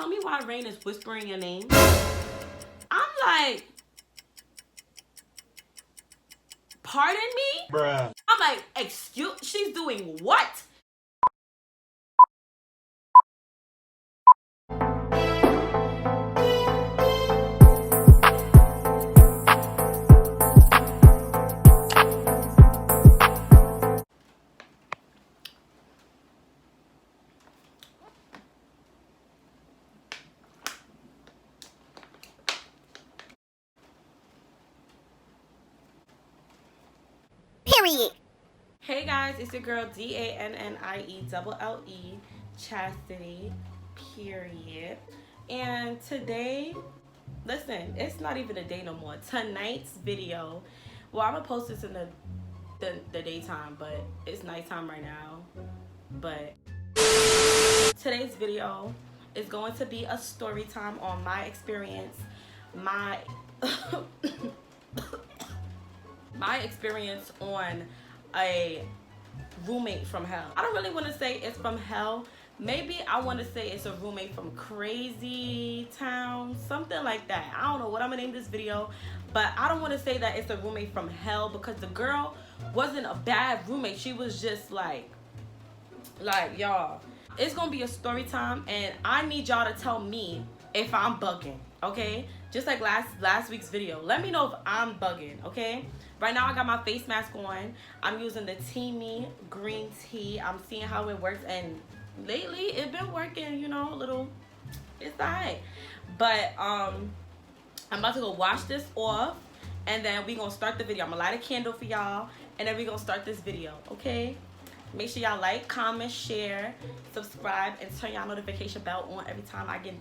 tell me why Rain is whispering your name. I'm like, pardon me? Bruh. I'm like, excuse, she's doing what? Period. Hey guys, it's your girl DANNIELLE, Chastity, period. And today, listen, it's not even a day no more. Tonight's video, well, I'm gonna post this in the daytime, but it's nighttime right now. But today's video is going to be a story time on my experience, my my experience on a roommate from hell. I don't really want to say it's from hell. Maybe I want to say it's a roommate from crazy town, something like that. I don't know what I'm gonna name this video, but I don't want to say that it's a roommate from hell because the girl wasn't a bad roommate. She was just like y'all, it's gonna be a story time and I need y'all to tell me if I'm bugging, okay? Just like last week's video, let me know if I'm bugging, okay? Right now I got my face mask on. I'm using the Teamy green tea. I'm seeing how it works, and lately it's been working, you know, a little, it's alright. But I'm about to go wash this off, and then we gonna start the video. I'm gonna light a candle for y'all, and then we gonna start this video, okay? Make sure y'all like, comment, share, subscribe, and turn y'all notification bell on every time I get,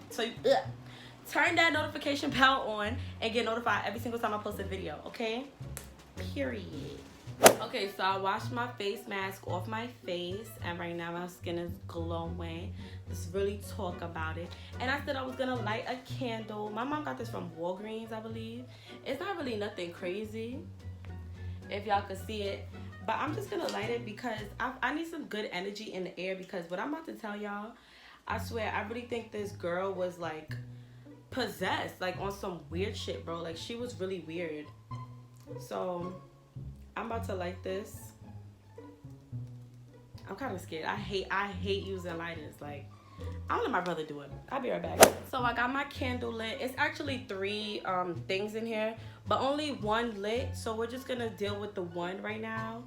turn that notification bell on and get notified every single time I post a video, okay? Period. Okay, so I washed my face mask off my face, and right now my skin is glowing. Let's really talk about it. And I said I was gonna light a candle. My mom got this from Walgreens, I believe. It's not really nothing crazy, if y'all could see it, but I'm just gonna light it because I need some good energy in the air, because what I'm about to tell y'all, I swear, I really think this girl was like possessed, like on some weird shit, bro. Like she was really weird. So I'm about to light this. I'm kind of scared. I hate using lighters. Like, I'll let my brother do it. I'll be right back. So I got my candle lit. It's actually 3 things in here, but only 1 lit. So we're just gonna deal with the 1 right now.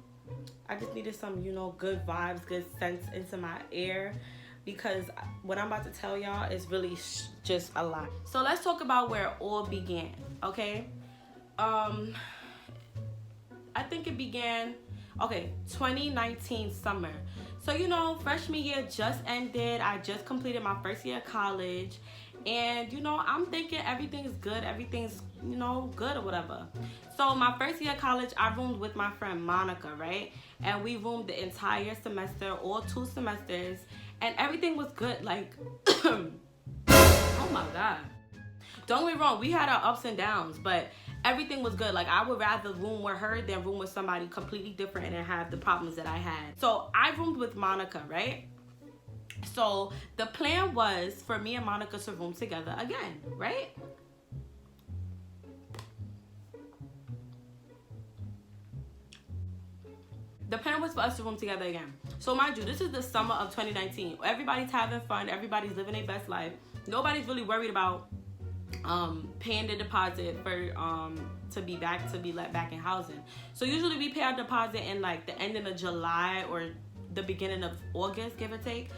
I just needed some, you know, good vibes, good sense into my air, because what I'm about to tell y'all is really just a lot. So let's talk about where it all began, okay? I think it began, okay, 2019 summer. So, you know, freshman year just ended. I just completed my first year of college. And, you know, I'm thinking everything's good. Everything's, you know, good or whatever. So my first year of college, I roomed with my friend Monica, right? And we roomed the entire semester, all 2 semesters. And everything was good. Like, oh my God. Don't get me wrong, we had our ups and downs, but everything was good. Like, I would rather room with her than room with somebody completely different and have the problems that I had. So I roomed with Monica, right? So the plan was for me and Monica to room together again, right? The plan was for us to room together again. So mind you, this is the summer of 2019. Everybody's having fun. Everybody's living their best life. Nobody's really worried about paying the deposit for to be let back in housing. So usually we pay our deposit in like the ending of July or the beginning of August, give or take.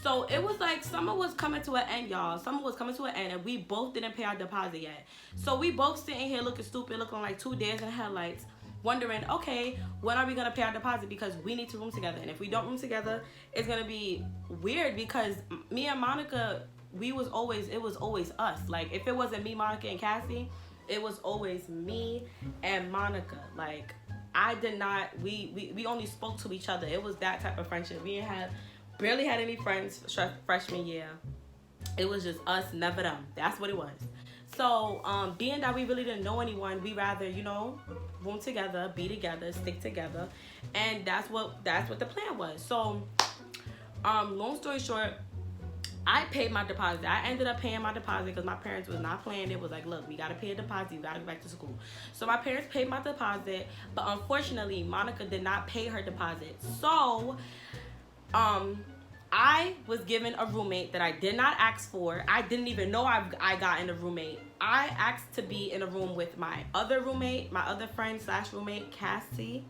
So it was like summer was coming to an end, y'all. Summer was coming to an end, and we both didn't pay our deposit yet. So we both sitting here looking stupid, looking like 2 deers in the headlights, wondering, okay, when are we gonna pay our deposit, because we need to room together. And if we don't room together, it's gonna be weird, because me and Monica, it was always us. Like, if it wasn't me, Monica, and Cassie, it was always me and Monica. Like, we only spoke to each other. It was that type of friendship. We barely had any friends freshman year. It was just us, never them. That's what it was. So being that we really didn't know anyone, we rather, you know, room together, be together, stick together, and that's what the plan was. So long story short, I paid my deposit. I ended up paying my deposit because my parents was not playing. It was like, look, we got to pay a deposit. You got to go back to school. So my parents paid my deposit. But unfortunately, Monica did not pay her deposit. So I was given a roommate that I did not ask for. I didn't even know I got in a roommate. I asked to be in a room with my other roommate, my other friend / roommate, Chastity.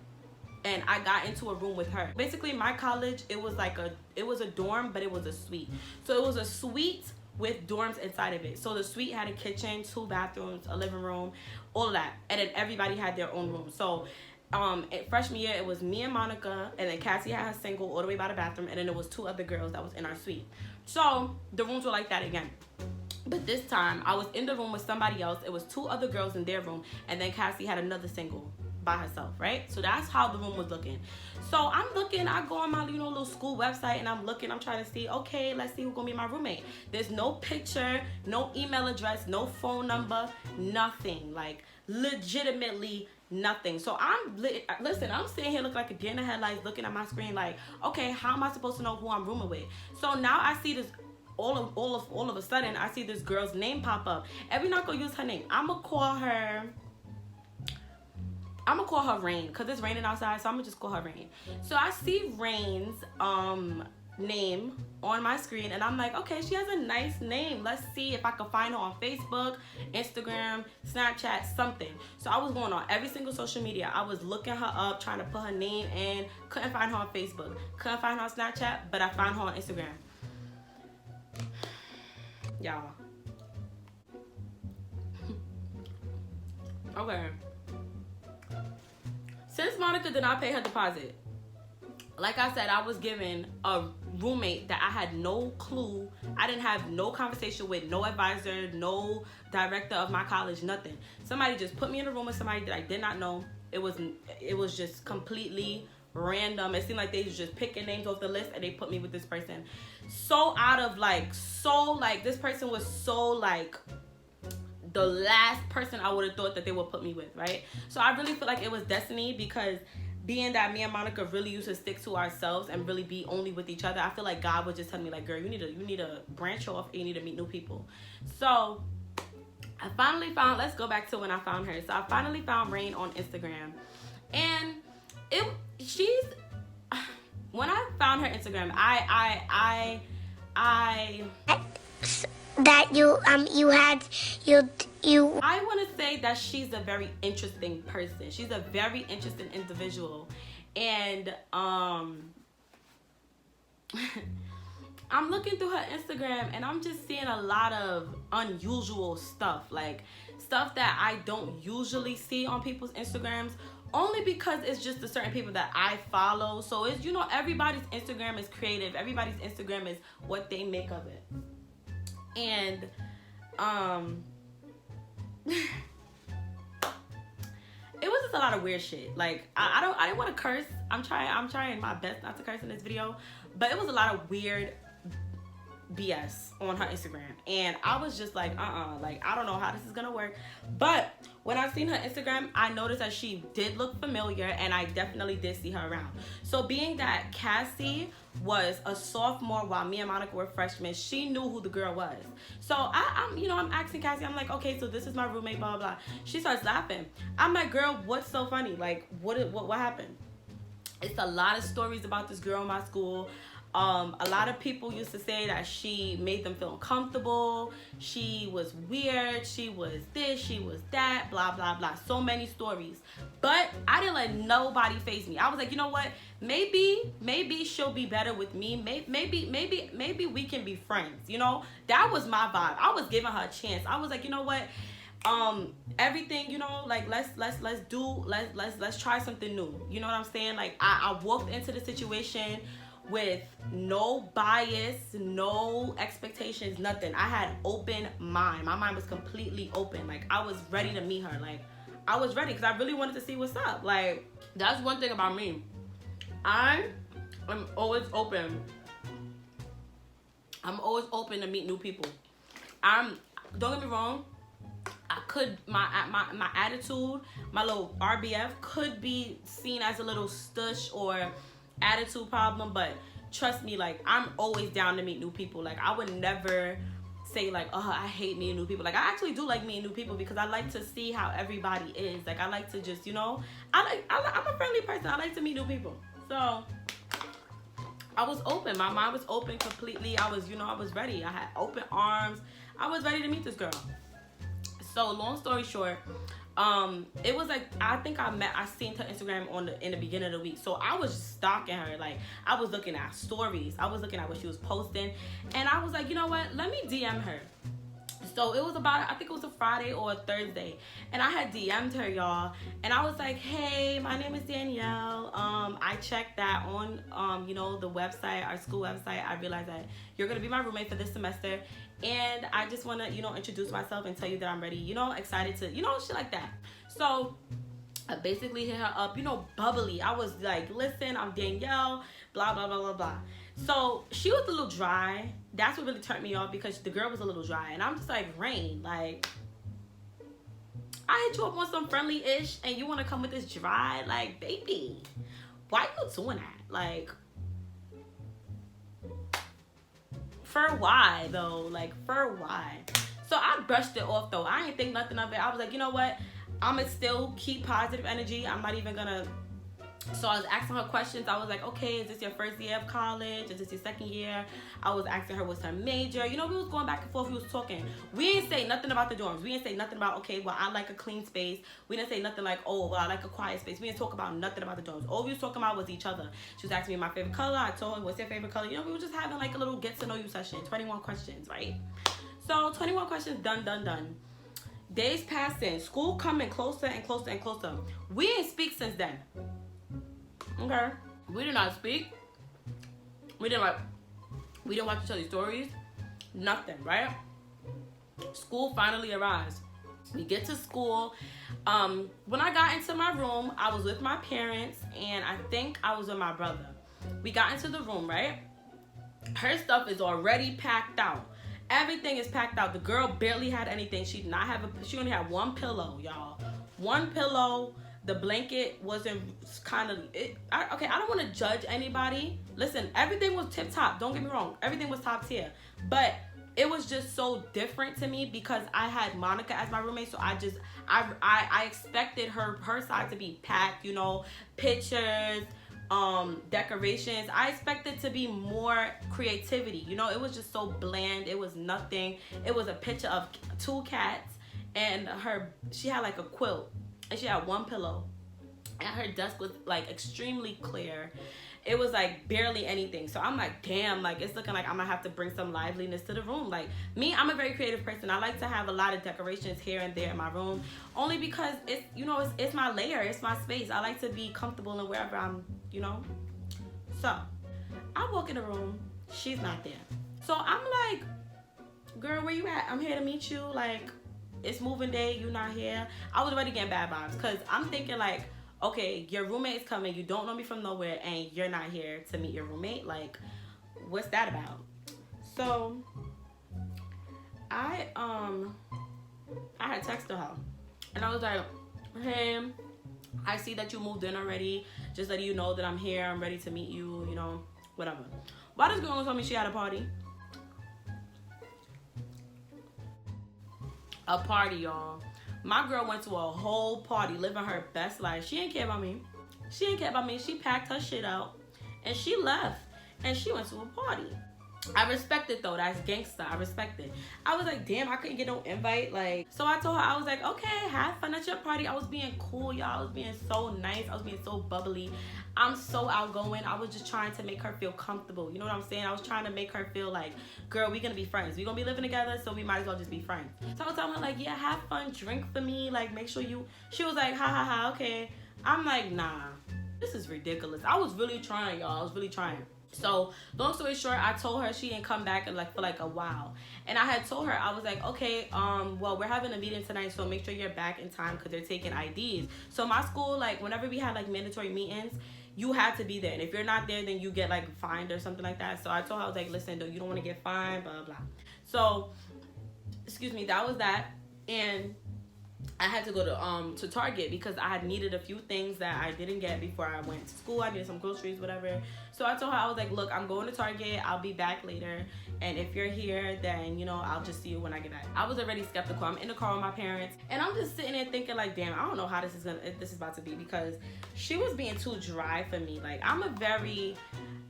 And I got into a room with her. Basically, my college, it was a dorm, but it was a suite. So it was a suite with dorms inside of it. So the suite had a kitchen, 2 bathrooms, a living room, all of that. And then everybody had their own room. So freshman year, it was me and Monica, and then Cassie had her single all the way by the bathroom, and then there was 2 other girls that was in our suite. So the rooms were like that again. But this time, I was in the room with somebody else. It was 2 other girls in their room, and then Cassie had another single by herself, right? So that's how the room was looking. So I'm looking, I go on my little school website, and I'm looking, I'm trying to see, okay, let's see who's gonna be my roommate. There's no picture, no email address, no phone number, nothing, like legitimately nothing. So listen, I'm sitting here looking like a deer in the headlights, looking at my screen like, okay, how am I supposed to know who I'm rooming with? So now I see this all of a sudden, I see this girl's name pop up, and we're not gonna use her name. I'm gonna call her Rain, because it's raining outside, so I'm gonna just call her Rain. So I see Rain's name on my screen, and I'm like, okay, she has a nice name. Let's see if I can find her on Facebook, Instagram, Snapchat, something. So I was going on every single social media. I was looking her up, trying to put her name in. Couldn't find her on Facebook. Couldn't find her on Snapchat, but I found her on Instagram. Y'all. Okay. Since Monica did not pay her deposit, like I said, I was given a roommate that I had no clue. I didn't have no conversation with, no advisor, no director of my college, nothing. Somebody just put me in a room with somebody that I did not know. It was just completely random. It seemed like they was just picking names off the list, and they put me with this person. This person was so the last person I would have thought that they would put me with, right? So I really feel like it was destiny, because being that me and Monica really used to stick to ourselves and really be only with each other, I feel like God was just telling me, like, girl, you need to branch off, and you need to meet new people. So I finally found, let's go back to when I found her. So I finally found Rain on Instagram, and when I found her Instagram, I want to say that she's a very interesting person. She's a very interesting individual, and I'm looking through her Instagram, and I'm just seeing a lot of unusual stuff, like stuff that I don't usually see on people's Instagrams, only because it's just the certain people that I follow. So it's, everybody's Instagram is creative. Everybody's Instagram is what they make of it. And it was just a lot of weird shit. Like I didn't want to curse. I'm trying my best not to curse in this video, but it was a lot of weird BS on her Instagram, and I was just like, like, I don't know how this is gonna work. But when I seen her Instagram, I noticed that she did look familiar, and I definitely did see her around. So being that Cassie was a sophomore while me and Monica were freshmen, she knew who the girl was. So I'm asking Cassie, I'm like, okay, so this is my roommate, blah blah. She starts laughing. I'm like, girl, what's so funny? Like, what happened? It's a lot of stories about this girl in my school. A lot of people used to say that she made them feel uncomfortable. She was weird. She was this. She was that. Blah, blah, blah. So many stories. But I didn't let nobody faze me. I was like, you know what? Maybe she'll be better with me. Maybe we can be friends. That was my vibe. I was giving her a chance. I was like, you know what? Everything, like let's try something new. You know what I'm saying? Like I walked into the situation with no bias, no expectations, nothing. I had open mind. My mind was completely open. Like I was ready to meet her. Like I was ready because I really wanted to see what's up. Like that's one thing about me. I am always open. I'm always open to meet new people. Don't get me wrong. My attitude, my little RBF could be seen as a little stush or attitude problem, but trust me, like, I'm always down to meet new people. Like, I would never say like, oh, I hate meeting new people. Like, I actually do like meeting new people because I like to see how everybody is. Like, I like to just, you know, I'm a friendly person. I like to meet new people. So I was open. My mind was open completely. I was, you know, I was ready. I had open arms. I was ready to meet this girl. So long story short, it was like, I think I seen her Instagram in the beginning of the week. So I was stalking her. Like, I was looking at stories. I was looking at what she was posting. And I was like, you know what? Let me DM her. So it was about, I think it was a Friday or a Thursday. And I had DM'd her, y'all. And I was like, hey, my name is Danielle. I checked that on, you know, the website, our school website. I realized that you're going to be my roommate for this semester. And I just want to, you know, introduce myself and tell you that I'm ready, you know, excited to, you know, shit like that. So I basically hit her up, you know, bubbly. I was like, listen, I'm Danielle, blah, blah, blah, blah, blah. So she was a little dry. That's what really turned me off, because the girl was a little dry. And I'm just like, Rain, like, I hit you up on some friendly-ish and you want to come with this dry? Like, baby, why you doing that? Like, for why, though? Like, for why? So I brushed it off, though. I didn't think nothing of it. I was like, you know what? I'm going to still keep positive energy. I'm not even going to. So I was asking her questions. I was like, okay, is this your first year of college? Is this your second year? I was asking her what's her major. You know, we was going back and forth. We was talking. We didn't say nothing about the dorms. We didn't say nothing about, okay, well, I like a clean space. We didn't say nothing like, oh, well, I like a quiet space. We didn't talk about nothing about the dorms. All we was talking about was each other. She was asking me my favorite color. I told her, what's your favorite color? You know, we were just having like a little get to know you session. 21 questions, right? So 21 questions, done. Days passing. School coming closer and closer and closer. We didn't speak since then. Okay, we did not speak. We didn't watch each other's stories. Nothing, right? School finally arrives. We get to school. When I got into my room, I was with my parents, and I think I was with my brother. We got into the room, right? Her stuff is already packed out. Everything is packed out. The girl barely had anything. She only had one pillow, y'all. One pillow. The blanket wasn't okay, I don't want to judge anybody. Listen, everything was tip top. Don't get me wrong. Everything was top tier. But it was just so different to me because I had Monica as my roommate. So I expected her side to be packed, you know, pictures, decorations. I expected to be more creativity. You know, it was just so bland. It was nothing. It was a picture of 2 cats, and she had like a quilt. And she had one pillow, and her desk was like extremely clear. It was like barely anything. So I'm like, damn, like it's looking like I'm gonna have to bring some liveliness to the room. Like me, I'm a very creative person. I like to have a lot of decorations here and there in my room, only because it's, you know, it's my lair, it's my space. I like to be comfortable in wherever I'm, you know. So I walk in the room, she's not there. So I'm like, girl, where you at? I'm here to meet you. Like, it's moving day, you not here. I was already getting bad vibes because I'm thinking like, okay, your roommate is coming, you don't know me from nowhere, and you're not here to meet your roommate. Like, what's that about? So I had texted her, and I was like, hey, I see that you moved in already. Just letting you know that I'm here. I'm ready to meet you, you know, whatever. Why this girl told me she had a party? A party, y'all. My girl went to a whole party, living her best life. She didn't care about me. She didn't care about me. She packed her shit out and she left, and she went to a party. I respect it though. That's gangsta. I respect it. I was like, damn, I couldn't get no invite. Like, so I told her, I was like, okay, have fun at your party. I was being cool, y'all. I was being so nice. I was being so bubbly. I'm so outgoing. I was just trying to make her feel comfortable. You know what I'm saying? I was trying to make her feel like, girl, we're gonna be friends. We're gonna be living together, so we might as well just be friends. So I was telling her like, yeah, have fun, drink for me. Like, make sure you. She was like, ha ha ha, okay. I'm like, nah, this is ridiculous. I was really trying, y'all. I was really trying. So long story short, I told her she didn't come back for like a while, and I had told her, I was like, okay, well, we're having a meeting tonight, so make sure you're back in time because they're taking IDs. So my school, like, whenever we had like mandatory meetings, you had to be there, and if you're not there, then you get like fined or something like that. So I told her, I was like, listen, you don't want to get fined, blah blah. So excuse me, that was that. And I had to go to Target because I had needed a few things that I didn't get before I went to school. I needed some groceries, whatever. So I told her, I was like, look, I'm going to Target. I'll be back later. And if you're here, then, you know, I'll just see you when I get back. I was already skeptical. I'm in the car with my parents. And I'm just sitting there thinking like, damn, I don't know how this is about to be, because she was being too dry for me. Like,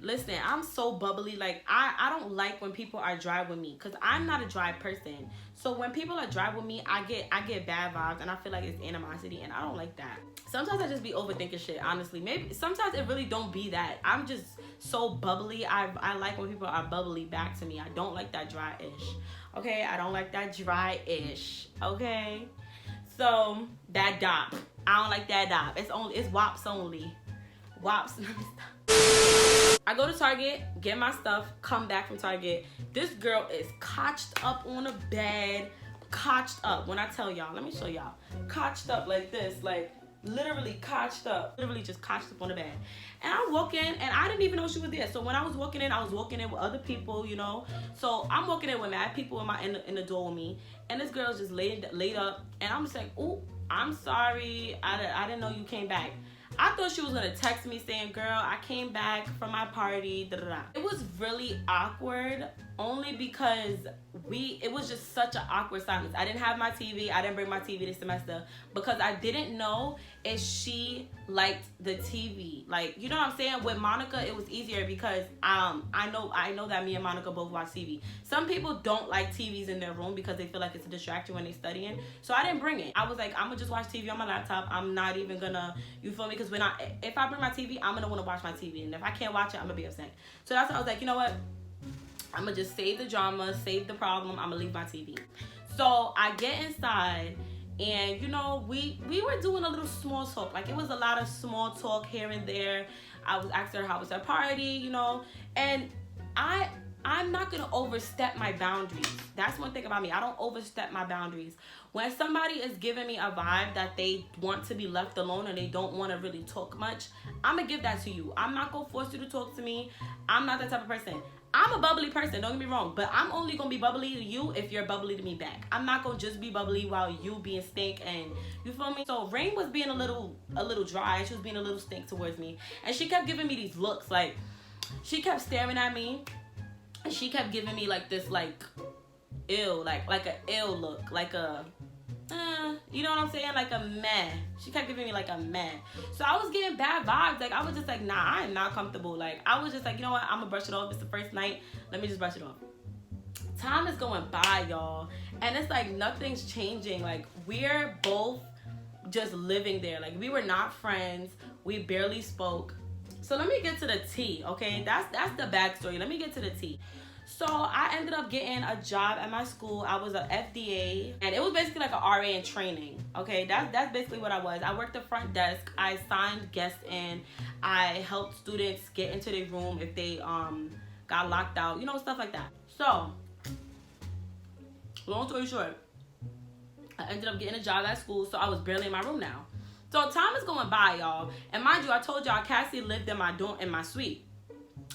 listen, I'm so bubbly. Like, I don't like when people are dry with me, because I'm not a dry person. So when people are dry with me, I get bad vibes, and I feel like it's animosity, and I don't like that. Sometimes I just be overthinking shit, honestly. Maybe sometimes it really don't be that. I'm just so bubbly. I like when people are bubbly back to me. I don't like that dry-ish. Okay? I don't like that dry-ish. Okay? So that dop. I don't like that dop. It's wops only. Wops. I go to Target, get my stuff, come back from Target. This girl is cotched up on a bed. Cotched up. When I tell y'all, let me show y'all. Cotched up like this. Like, literally cotched up. Literally just cotched up on the bed. And I walk in, and I didn't even know she was there. So when I was walking in with other people, you know. So I'm walking in with mad people in the door with me. And this girl's just laid up. And I'm just like, ooh, I'm sorry. I didn't know you came back. I thought she was gonna text me saying, girl, I came back from my party, da da da. It was really awkward, only because it was just such an awkward silence. I didn't have my TV. I didn't bring my TV this semester because I didn't know if she liked the TV. Like, you know what I'm saying? With Monica, it was easier because I know that me and Monica both watch TV. Some people don't like TVs in their room because they feel like it's a distraction when they're studying. So I didn't bring it. I was like, I'm gonna just watch TV on my laptop. I'm not even gonna, you feel me? Because if I bring my TV, I'm gonna want to watch my TV, and if I can't watch it, I'm gonna be upset. So that's why I was like, you know what? I'm gonna just save the drama, save the problem. I'm gonna leave my TV. So I get inside, and you know, we were doing a little small talk. Like, it was a lot of small talk here and there. I was asking her how was her party, you know, and I'm not gonna overstep my boundaries. That's one thing about me. I don't overstep my boundaries. When somebody is giving me a vibe that they want to be left alone and they don't want to really talk much, I'm gonna give that to you. I'm not gonna force you to talk to me. I'm not that type of person. I'm a bubbly person, don't get me wrong, but I'm only gonna be bubbly to you if you're bubbly to me back. I'm not gonna just be bubbly while you being stink, and you feel me? So Rain was being a little dry. She was being a little stink towards me, and she kept giving me these looks. Like, she kept staring at me, and she kept giving me like this, like, ill, like a ill look, like a you know what I'm saying? Like a meh. She kept giving me like a meh. So I was getting bad vibes. Like, I was just like, nah, I am not comfortable. Like, I was just like, you know what? I'm gonna brush it off. It's the first night. Let me just brush it off. Time is going by, y'all. And it's like nothing's changing. Like, we're both just living there. Like, we were not friends. We barely spoke. So let me get to the tea, okay? That's the backstory. Let me get to the tea. So I ended up getting a job at my school. I was a FDA, and it was basically like an RA in training. Okay, that's basically what I was. I worked the front desk. I signed guests in. I helped students get into their room if they got locked out, you know, stuff like that. So long story short, I ended up getting a job at school, so I was barely in my room now. So time is going by, y'all, and mind you, I told y'all Cassie lived in my dorm, in my suite.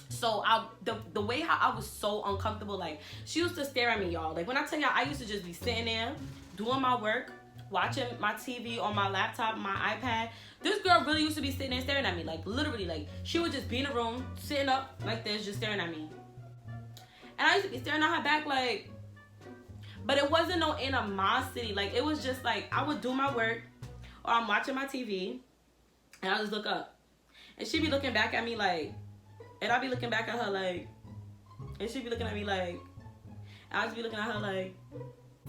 So the way how I was so uncomfortable, like, she used to stare at me, y'all. Like, when I tell y'all, I used to just be sitting there doing my work, watching my TV on my laptop, my iPad. This girl really used to be sitting there staring at me, like, literally, like, she would just be in a room, sitting up like this, just staring at me. And I used to be staring at her back, like, but it wasn't no animosity. Like, it was just like, I would do my work, or I'm watching my TV, and I just look up, and she'd be looking back at me like, and I'd be looking back at her like, and she'd be looking at me like, and I'd just be looking at her like,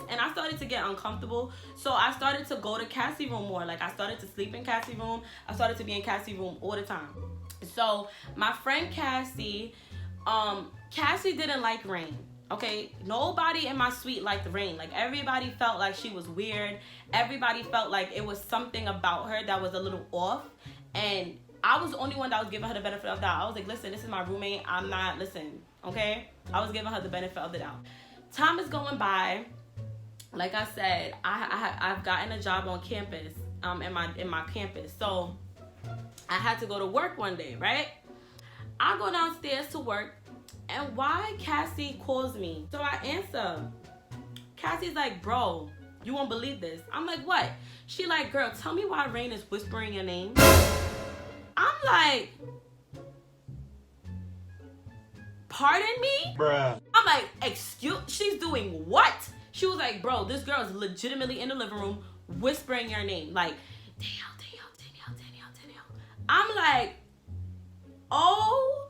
and I started to get uncomfortable. So I started to go to Cassie's room more. Like, I started to sleep in Cassie's room. I started to be in Cassie's room all the time. So my friend Cassie, Cassie didn't like Rain. Okay, nobody in my suite liked Rain. Like, everybody felt like she was weird. Everybody felt like it was something about her that was a little off, and I was the only one that was giving her the benefit of the doubt. I was like, listen, this is my roommate. I'm not, listen, okay? I was giving her the benefit of the doubt. Time is going by. Like I said, I've gotten a job on campus, in my campus. So I had to go to work one day, right? I go downstairs to work, and why Cassie calls me? So I answer. Cassie's like, bro, You won't believe this. I'm like, what? She like, girl, tell me why Rain is whispering your name. I'm like, pardon me? Bruh. I'm like, excuse, she's doing what? She was like, bro, this girl is legitimately in the living room whispering your name. Like, Danielle. I'm like, oh,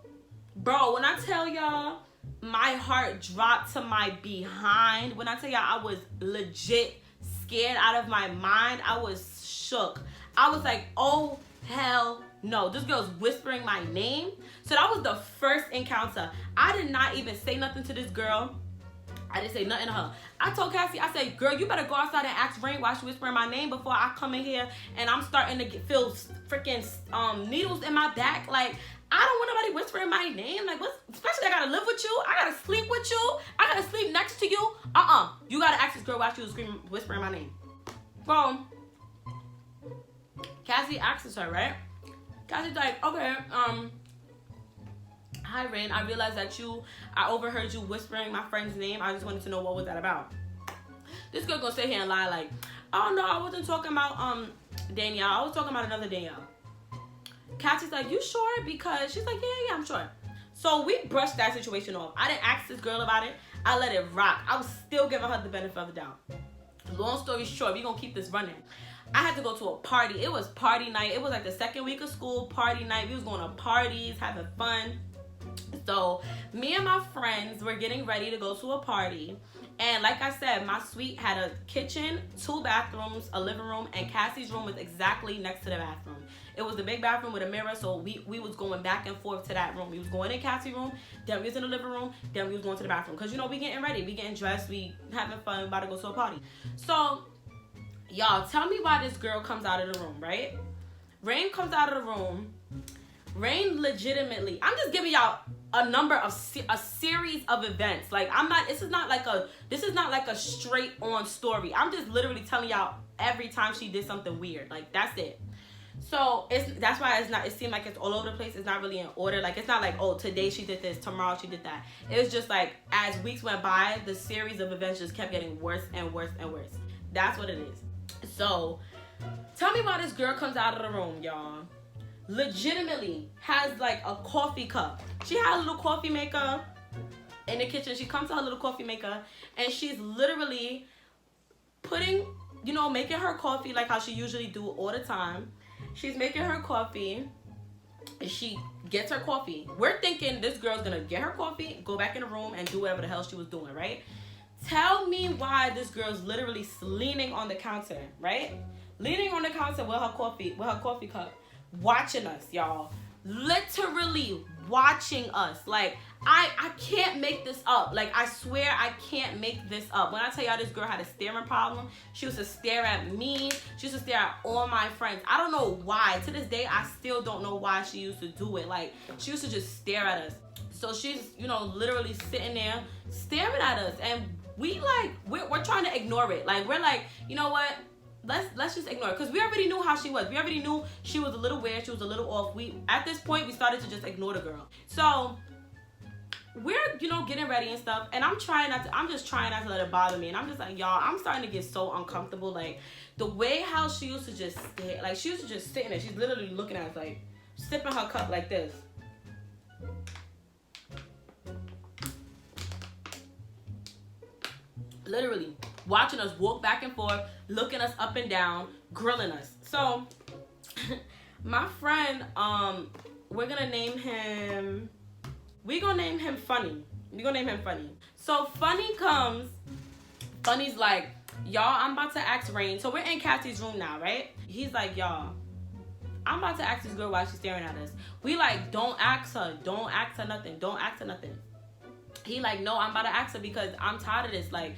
bro, when I tell y'all, my heart dropped to my behind. When I tell y'all, I was legit scared out of my mind. I was shook. I was like, oh, hell no. This girl's whispering my name. So that was the first encounter. I did not even say nothing to this girl. I didn't say nothing to her. I told Cassie, I said, girl, you better go outside and ask Rain why she whispering my name before I come in here and I'm starting to feel freaking needles in my back. Like, I don't want nobody whispering my name. Like, what? Especially I gotta live with you. I gotta sleep with you. I gotta sleep next to you. You gotta ask this girl why she was whispering my name. Bro, Cassie asks her, right? Cassie's like, okay, hi Rain, I realized that I overheard you whispering my friend's name. I just wanted to know what was that about. This girl gonna sit here and lie like, oh no, I wasn't talking about Danielle. I was talking about another Danielle. Cassie's like, you sure? Because she's like, yeah, I'm sure. So we brushed that situation off. I didn't ask this girl about it. I let it rock. I was still giving her the benefit of the doubt. Long story short, we gonna keep this running. I had to go to a party. It was party night. It was like the second week of school, party night. We was going to parties, having fun. So me and my friends were getting ready to go to a party. And like I said, my suite had a kitchen, 2 bathrooms, a living room, and Cassie's room was exactly next to the bathroom. It was the big bathroom with a mirror, so we was going back and forth to that room. We was going in Cassie's room, then we was in the living room, then we was going to the bathroom. Because, you know, we getting ready, we getting dressed, we having fun, about to go to a party. So, y'all, tell me why this girl comes out of the room, right? Rain comes out of the room. Rain legitimately, I'm just giving y'all a number of a series of events. Like, this is not like a straight on story. I'm just literally telling y'all every time she did something weird. Like, that's it. So that's why it seemed like it's all over the place. It's not really in order. Like, it's not like, oh, today she did this, tomorrow she did that. It was just like, as weeks went by, the series of events just kept getting worse and worse and worse. That's what it is. So tell me why this girl comes out of the room, y'all. Legitimately has like a coffee cup. She had a little coffee maker in the kitchen. She comes to her little coffee maker and she's literally making her coffee like how she usually do all the time. She's making her coffee and she gets her coffee. We're thinking this girl's gonna get her coffee, go back in the room and do whatever the hell she was doing, right? Tell me why this girl's literally leaning on the counter, right? Leaning on the counter with her coffee cup, watching us, y'all. Literally watching us. Like, I can't make this up. Like, I swear I can't make this up. When I tell y'all this girl had a staring problem, she used to stare at me. She used to stare at all my friends. I don't know why. To this day, I still don't know why she used to do it. Like, she used to just stare at us. So she's, literally sitting there staring at us. And we're trying to ignore it. Like, we're like, you know what? Let's just ignore it, because we already knew how she was. We already knew she was a little weird. She was a little off. At this point, we started to just ignore the girl. So we're getting ready and stuff, and I'm just trying not to let it bother me. And I'm just like, y'all, I'm starting to get so uncomfortable. Like, the way how she used to just stare, like, she used to just sitting there. She's literally looking at us, like, sipping her cup like this. Literally watching us walk back and forth, looking us up and down, grilling us. So my friend, we're gonna name him Funny. So Funny's like, y'all, I'm about to ask Rain. So we're in Cassie's room now, right? He's like, y'all, I'm about to ask this girl why she's staring at us. We like, don't ask her nothing. He like, no, I'm about to ask her because I'm tired of this. Like,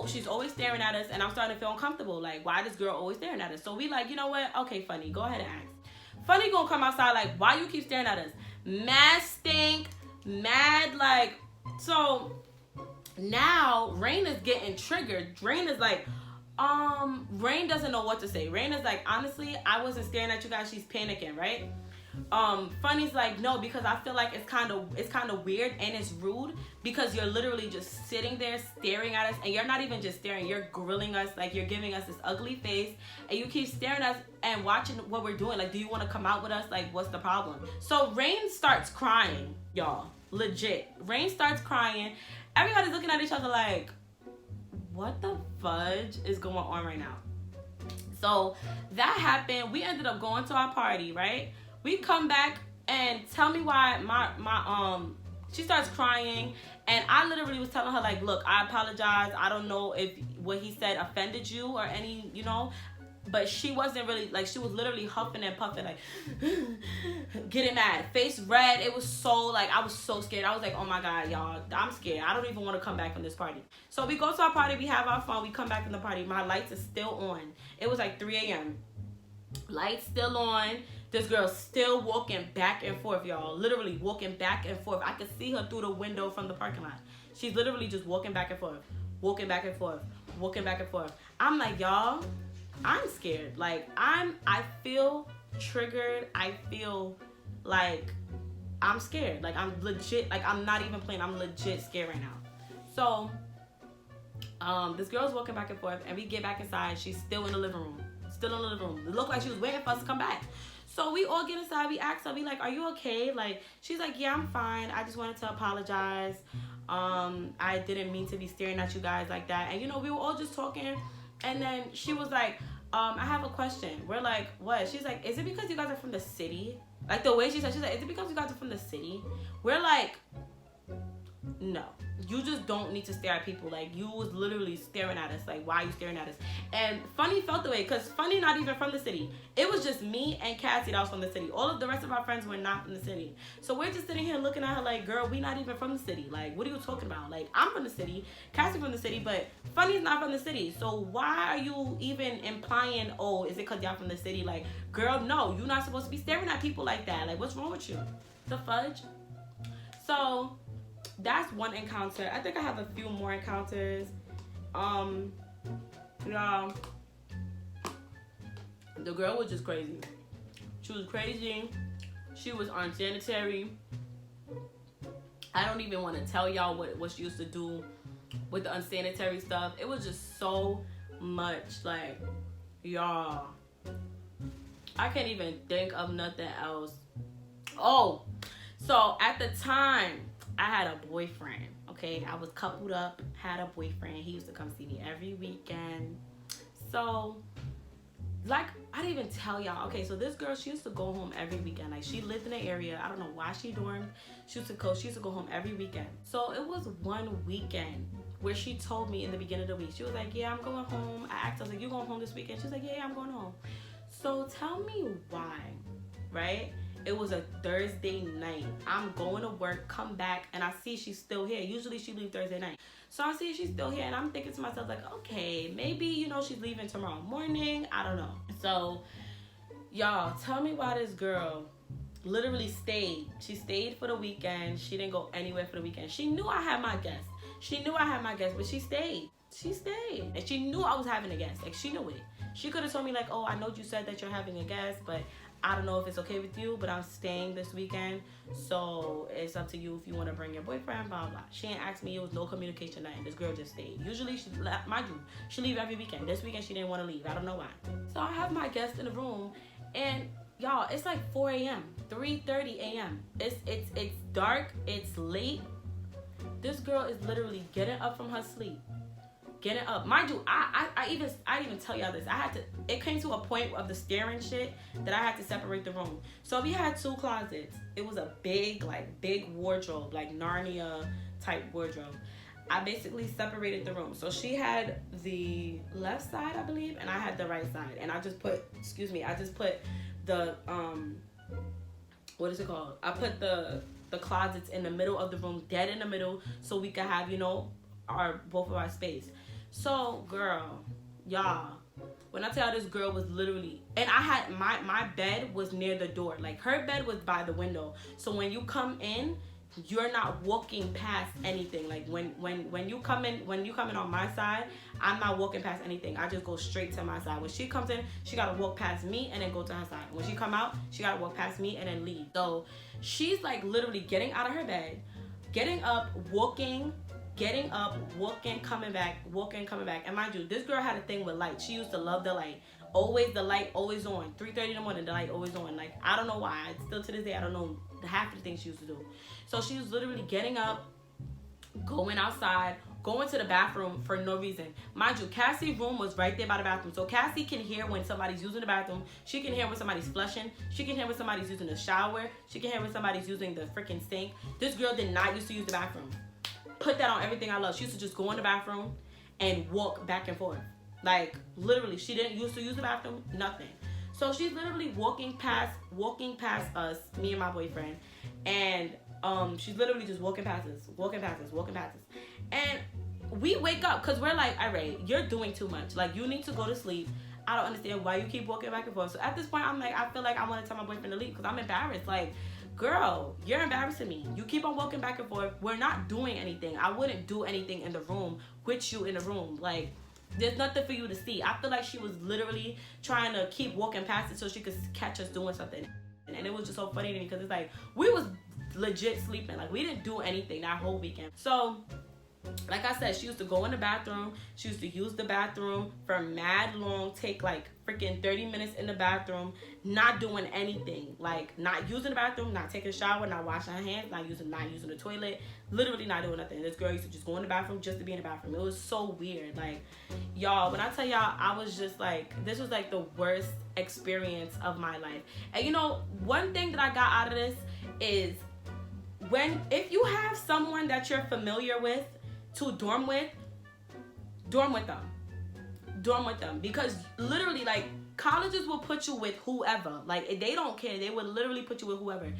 she's always staring at us and I'm starting to feel uncomfortable. Like, why this girl always staring at us? So we like, you know what? Okay, Funny, go ahead and ask. Funny gonna come outside like, why you keep staring at us? Mad stink, mad like. So now Rain is getting triggered. Rain is like, Rain doesn't know what to say. Rain is like, honestly, I wasn't staring at you guys. She's panicking, right? Funny's like, no, because I feel like it's kind of weird and it's rude because you're literally just sitting there staring at us, and you're not even just staring, you're grilling us, like you're giving us this ugly face, and you keep staring at us and watching what we're doing. Like, do you want to come out with us? Like, what's the problem? So Rain starts crying, y'all. Legit. Rain starts crying. Everybody's looking at each other like, what the fudge is going on right now? So that happened. We ended up going to our party, right? We come back and tell me why she starts crying, and I literally was telling her like, look, I apologize. I don't know if what he said offended you or any, but she wasn't really, like, she was literally huffing and puffing, like getting mad, face red. It was so, like, I was so scared. I was like, oh my God, y'all, I'm scared. I don't even want to come back from this party. So we go to our party, we have our fun, we come back from the party. My lights are still on. It was like 3 a.m. Lights still on. This girl's still walking back and forth, y'all. Literally walking back and forth. I could see her through the window from the parking lot. She's literally just walking back and forth, walking back and forth, walking back and forth. I'm like, y'all, I'm scared. Like, I feel triggered. I feel like I'm scared. Like, I'm legit, like, I'm not even playing. I'm legit scared right now. So, this girl's walking back and forth, and we get back inside. She's still in the living room. Still in the living room. It looked like she was waiting for us to come back. So we all get inside. We ask her, we like, are you okay? Like, she's like, yeah, I'm fine. I just wanted to apologize. I didn't mean to be staring at you guys like that. And, we were all just talking. And then she was like, I have a question. We're like, what? She's like, is it because you guys are from the city? Like, the way she said, she's like, is it because you guys are from the city? We're like, no. You just don't need to stare at people. Like, you was literally staring at us. Like, why are you staring at us? And Funny felt the way, because Funny not even from the city. It was just me and Cassie that was from the city. All of the rest of our friends were not from the city. So we're just sitting here looking at her like, girl, we not even from the city. Like, what are you talking about? Like, I'm from the city, Cassie from the city, but Funny's not from the city. So why are you even implying, oh, is it because y'all from the city? Like, girl, no, you're not supposed to be staring at people like that. Like, what's wrong with you? The fudge? So that's one encounter. I think I have a few more encounters. Y'all, the girl was just crazy. She was crazy. She was unsanitary. I don't even want to tell y'all what she used to do with the unsanitary stuff. It was just so much. Like, y'all, I can't even think of nothing else. Oh, so at the time, I had a boyfriend, okay? I was coupled up, had a boyfriend. He used to come see me every weekend. So, like, I didn't even tell y'all. Okay, so this girl, she used to go home every weekend. Like, she lived in the area. I don't know why she dormed. She used to go home every weekend. So, it was one weekend where she told me in the beginning of the week. She was like, yeah, I'm going home. I asked her, I was like, you going home this weekend? She was like, yeah, I'm going home. So, tell me why, right? It was a Thursday night. I'm going to work, come back, and I see she's still here. Usually she leaves Thursday night. So I see she's still here, and I'm thinking to myself, like, okay, maybe, she's leaving tomorrow morning. I don't know. So, y'all, tell me why this girl literally stayed. She stayed for the weekend. She didn't go anywhere for the weekend. She knew I had my guests. But she stayed. And she knew I was having a guest. Like, she knew it. She could have told me, like, oh, I know you said that you're having a guest, but I don't know if it's okay with you, but I'm staying this weekend, so it's up to you if you want to bring your boyfriend, blah, blah. She didn't ask me. It was no communication, nothing. This girl just stayed. Usually, mind you, she leave every weekend. This weekend, she didn't want to leave. I don't know why. So I have my guest in the room, and y'all, it's like 4 a.m., 3:30 a.m. It's dark. It's late. This girl is literally getting up from her sleep. Getting up. Mind you, I even tell y'all this. It came to a point of the staring shit that I had to separate the room. So we had 2 closets. It was a big wardrobe, like Narnia type wardrobe. I basically separated the room. So she had the left side, I believe, and I had the right side. And I just put the, what is it called? I put the closets in the middle of the room, dead in the middle, so we could have, both of our space. So, girl, y'all, when I tell you, this girl was literally, and I had my bed was near the door. Like, her bed was by the window. So when you come in, you're not walking past anything. Like when you come in on my side, I'm not walking past anything. I just go straight to my side. When she comes in, she gotta walk past me and then go to her side. When she come out, she gotta walk past me and then leave. So she's like literally getting out of her bed, getting up, walking, getting up, walking, coming back, walking, coming back. And mind you, this girl had a thing with light. She used to love the light. Always the light, always on. 3:30 in the morning, the light always on. Like, I don't know why. Still to this day, I don't know half of the things she used to do. So she was literally getting up, going outside, going to the bathroom for no reason. Mind you, Cassie's room was right there by the bathroom. So Cassie can hear when somebody's using the bathroom. She can hear when somebody's flushing. She can hear when somebody's using the shower. She can hear when somebody's using the freaking sink. This girl did not used to use the bathroom. Put that on everything I love. She used to just go in the bathroom and walk back and forth. Like, literally, she didn't used to use the bathroom, nothing. So she's literally walking past us, me and my boyfriend, and she's literally just walking past us. And we wake up because we're like, all right, you're doing too much. Like, you need to go to sleep. I don't understand why you keep walking back and forth. So at this point, I'm like, I feel like I want to tell my boyfriend to leave because I'm embarrassed. Like, girl, you're embarrassing me. You keep on walking back and forth. We're not doing anything. I wouldn't do anything in the room with you in the room. Like, there's nothing for you to see. I feel like she was literally trying to keep walking past it so she could catch us doing something. And it was just so funny to me because it's like, we was legit sleeping. Like, we didn't do anything that whole weekend. So, like I said, she used to go in the bathroom. She used to use the bathroom for mad long, take like freaking 30 minutes in the bathroom, not doing anything. Like, not using the bathroom, not taking a shower, not washing her hands, not using the toilet, literally not doing nothing. This girl used to just go in the bathroom just to be in the bathroom. It was so weird. Like, y'all, when I tell y'all, I was just like, this was like the worst experience of my life. And you know, one thing that I got out of this is if you have someone that you're familiar with to dorm with them, because literally, like, colleges will put you with whoever. Like, they don't care. They would literally put you with whoever.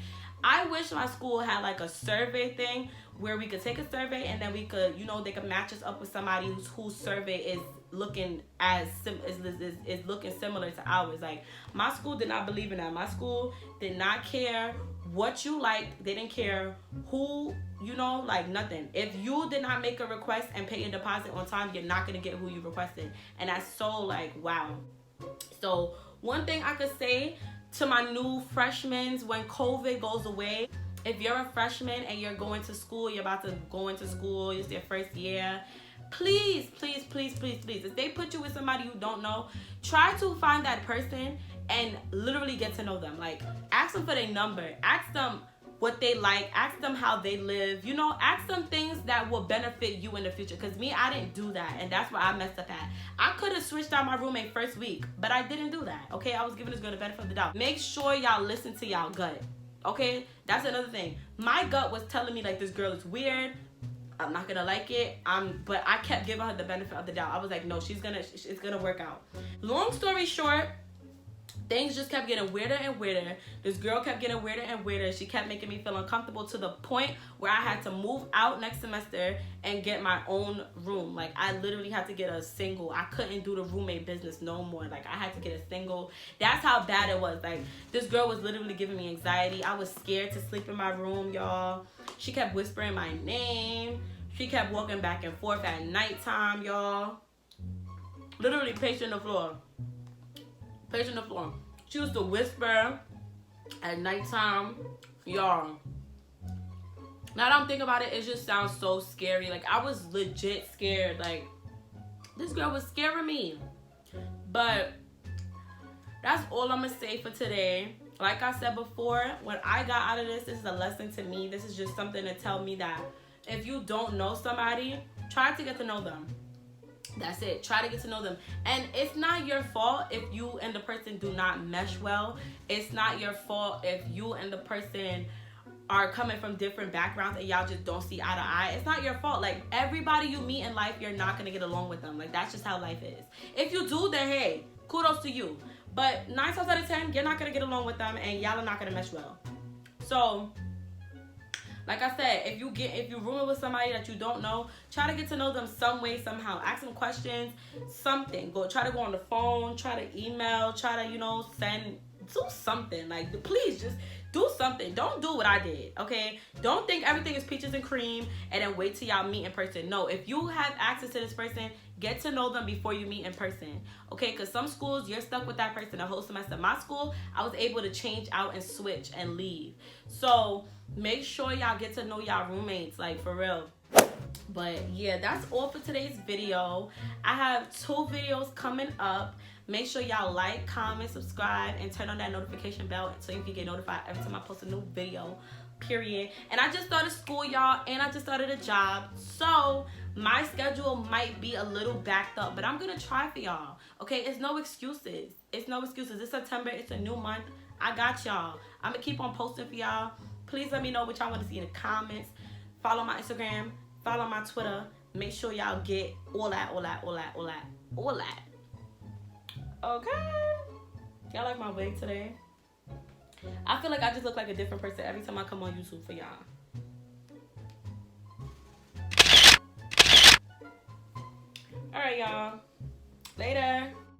I wish my school had like a survey thing where we could take a survey and then we could, you know, they could match us up with somebody whose survey is looking is looking similar to ours. Like, my school did not believe in that. My school did not care what you liked. They didn't care who, you know, like, nothing. If you did not make a request and pay a deposit on time, you're not gonna get who you requested. And that's so, like, wow. So one thing I could say to my new freshmen when COVID goes away, if you're a freshman and you're going to school, you're about to go into school, it's your first year, please, if they put you with somebody you don't know, try to find that person and literally get to know them. Like, ask them for their number, ask them what they like, ask them how they live, you know, ask them things that will benefit you in the future. Because me, I didn't do that, and that's where I messed up at. I could have switched out my roommate first week, but I didn't do that, okay? I was giving this girl the benefit of the doubt. Make sure y'all listen to y'all gut, okay? That's another thing. My gut was telling me, like, this girl is weird, I'm not gonna like it, but I kept giving her the benefit of the doubt. I was like, no, it's gonna work out. Long story short, things just kept getting weirder and weirder. This girl kept getting weirder and weirder. She kept making me feel uncomfortable to the point where I had to move out next semester and get my own room. Like, I literally had to get a single. I couldn't do the roommate business no more. Like, I had to get a single. That's how bad it was. Like, this girl was literally giving me anxiety. I was scared to sleep in my room, y'all. She kept whispering my name. She kept walking back and forth at nighttime, y'all. Literally pacing the floor. Pacing the floor. She used to whisper at nighttime, y'all. Now that I'm thinking about it, it just sounds so scary. Like, I was legit scared. Like, this girl was scaring me. But that's all I'm gonna say for today. Like I said before, when I got out of this is a lesson to me. This is just something to tell me that if you don't know somebody, try to get to know them. That's it. Try to get to know them. And it's not your fault if you and the person do not mesh well. It's not your fault if you and the person are coming from different backgrounds and y'all just don't see eye to eye. It's not your fault. Like, everybody you meet in life, you're not going to get along with them. Like, that's just how life is. If you do, then hey, kudos to you. But 9 times out of 10, you're not going to get along with them and y'all are not going to mesh well. So, like I said, if you rooming with somebody that you don't know, try to get to know them some way, somehow. Ask them questions, something. Try to go on the phone, try to email, try to, you know, do something. Like, please, Do something. Don't do what I did, okay? Don't think everything is peaches and cream and then wait till y'all meet in person. No, if you have access to this person, get to know them before you meet in person, okay? Because some schools, you're stuck with that person the whole semester. My school, I was able to change out and switch and leave. So make sure y'all get to know y'all roommates, like, for real. But yeah, that's all for today's video. I have 2 videos coming up. Make sure y'all like, comment, subscribe, and turn on that notification bell so you can get notified every time I post a new video, period. And I just started school, y'all, and I just started a job. So my schedule might be a little backed up, but I'm going to try for y'all, okay? It's no excuses. It's no excuses. It's September. It's a new month. I got y'all. I'm going to keep on posting for y'all. Please let me know what y'all want to see in the comments. Follow my Instagram. Follow my Twitter. Make sure y'all get all that. Okay. Y'all like my wig today? I feel like I just look like a different person every time I come on YouTube for y'all. Alright, y'all. Later.